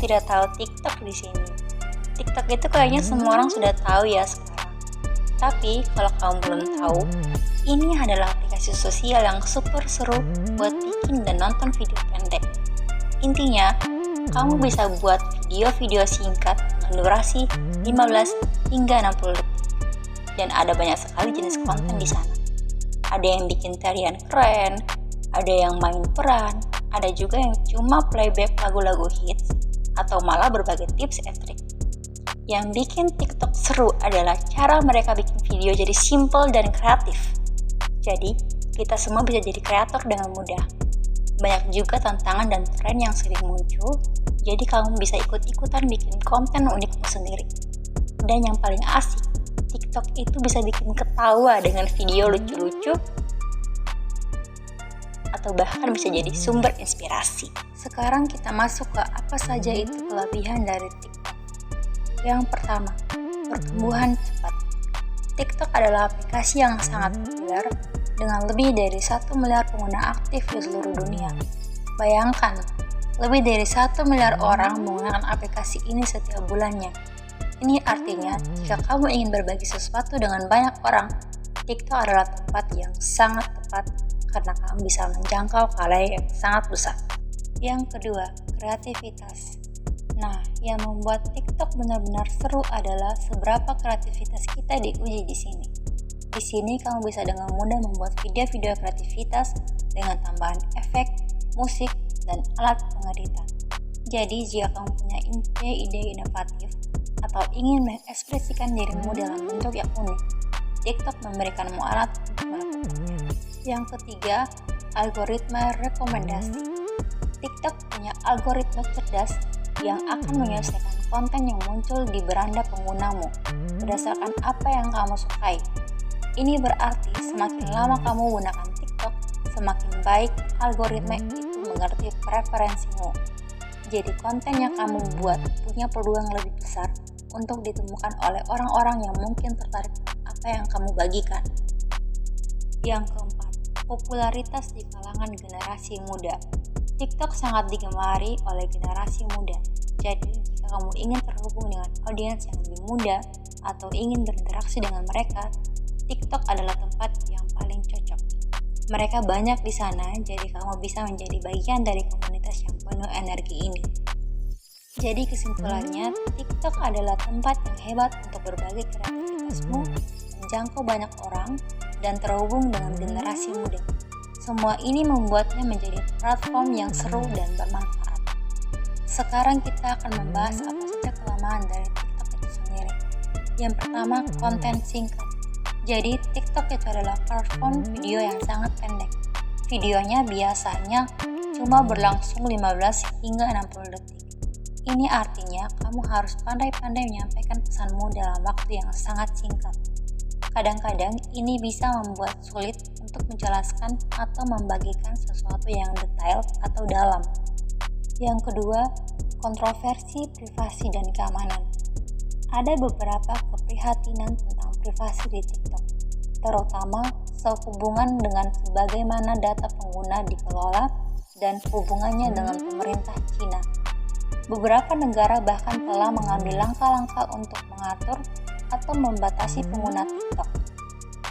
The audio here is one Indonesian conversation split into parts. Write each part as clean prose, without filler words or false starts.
tidak tahu TikTok di sini? TikTok itu kayaknya semua orang sudah tahu ya sekarang. Tapi kalau kamu belum tahu, ini adalah aplikasi sosial yang super seru buat bikin dan nonton video pendek. Intinya, kamu bisa buat video-video singkat dengan durasi 15 hingga 60 detik. Dan ada banyak sekali jenis konten di sana. Ada yang bikin tarian keren, ada yang main peran, ada juga yang cuma playback lagu-lagu hits, atau malah berbagai tips and trik. Yang bikin TikTok seru adalah cara mereka bikin video jadi simple dan kreatif. Jadi, kita semua bisa jadi kreator dengan mudah. Banyak juga tantangan dan tren yang sering muncul, jadi kamu bisa ikut-ikutan bikin konten unikmu sendiri. Dan yang paling asik, TikTok itu bisa bikin ketawa dengan video lucu-lucu, atau bahkan bisa jadi sumber inspirasi. Sekarang kita masuk ke apa saja itu kelebihan dari TikTok. Yang pertama, pertumbuhan cepat. TikTok adalah aplikasi yang sangat populer dengan lebih dari 1 miliar pengguna aktif di seluruh dunia. Bayangkan, lebih dari 1 miliar orang menggunakan aplikasi ini setiap bulannya. Ini artinya, jika kamu ingin berbagi sesuatu dengan banyak orang, TikTok adalah tempat yang sangat tepat karena kamu bisa menjangkau khalayak yang sangat besar. Yang kedua, kreativitas. Nah, yang membuat TikTok benar-benar seru adalah seberapa kreativitas kita diuji di sini. Di sini kamu bisa dengan mudah membuat video-video kreativitas dengan tambahan efek, musik, dan alat pengeditan. Jadi, jika kamu punya ide-ide inovatif atau ingin mengekspresikan dirimu dalam bentuk yang unik, TikTok memberikanmu alat untuk melakukannya. Yang ketiga, algoritma rekomendasi. TikTok punya algoritma cerdas yang akan menyelesaikan konten yang muncul di beranda penggunamu berdasarkan apa yang kamu sukai. Ini berarti semakin lama kamu gunakan TikTok, semakin baik algoritma itu mengerti preferensimu. Jadi konten yang kamu buat punya peluang lebih besar untuk ditemukan oleh orang-orang yang mungkin tertarik dengan apa yang kamu bagikan. Yang keempat, popularitas di kalangan generasi muda. TikTok sangat digemari oleh generasi muda. Jadi, jika kamu ingin terhubung dengan audiens yang lebih muda atau ingin berinteraksi dengan mereka, TikTok adalah tempat yang paling cocok. Mereka banyak di sana, jadi kamu bisa menjadi bagian dari komunitas yang penuh energi ini. Jadi kesimpulannya, TikTok adalah tempat yang hebat untuk berbagi kreativitasmu, menjangkau banyak orang, dan terhubung dengan generasi muda. Semua ini membuatnya menjadi platform yang seru dan bermanfaat. Sekarang kita akan membahas apa saja kelemahan dari TikTok itu sendiri. Yang pertama, konten singkat. Jadi, TikTok itu adalah platform video yang sangat pendek. Videonya biasanya cuma berlangsung 15 hingga 60 detik. Ini artinya kamu harus pandai-pandai menyampaikan pesanmu dalam waktu yang sangat singkat. Kadang-kadang ini bisa membuat sulit untuk menjelaskan atau membagikan sesuatu yang detail atau dalam. Yang kedua, kontroversi privasi dan keamanan. Ada beberapa keprihatinan tentang privasi di TikTok, terutama sehubungan dengan bagaimana data pengguna dikelola dan hubungannya dengan pemerintah China. Beberapa negara bahkan telah mengambil langkah-langkah untuk mengatur atau membatasi pengguna TikTok.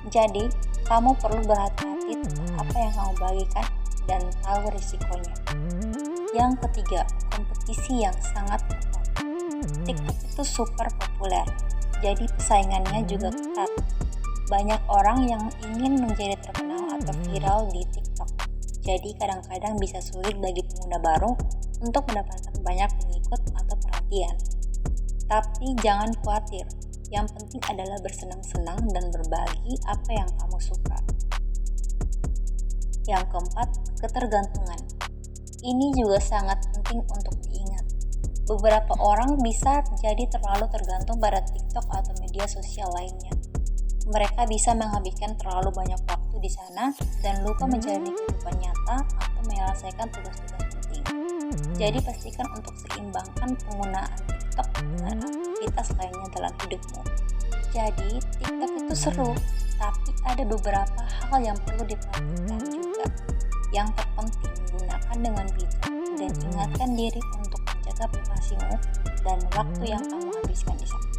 Jadi, kamu perlu berhati-hati tentang apa yang kamu bagikan dan tahu risikonya. Yang ketiga, kompetisi yang sangat ketat. TikTok itu super populer, jadi persaingannya juga ketat. Banyak orang yang ingin menjadi terkenal atau viral di TikTok. Jadi kadang-kadang bisa sulit bagi pengguna baru untuk mendapatkan banyak pengikut atau perhatian. Tapi jangan khawatir. Yang penting adalah bersenang-senang dan berbagi apa yang kamu suka. Yang keempat, ketergantungan. Ini juga sangat penting untuk diingat. Beberapa orang bisa jadi terlalu tergantung pada TikTok atau media sosial lainnya. Mereka bisa menghabiskan terlalu banyak waktu di sana dan lupa menjalani kehidupan nyata atau menyelesaikan tugas-tugas penting. Jadi pastikan untuk seimbangkan penggunaan TikTok dengan aktivitas lainnya dalam hidupmu. Jadi TikTok itu seru, tapi ada beberapa hal yang perlu diperhatikan juga. Yang terpenting, gunakan dengan bijak dan ingatkan diri untuk menjaga harga privasimu dan waktu yang kamu habiskan di sana.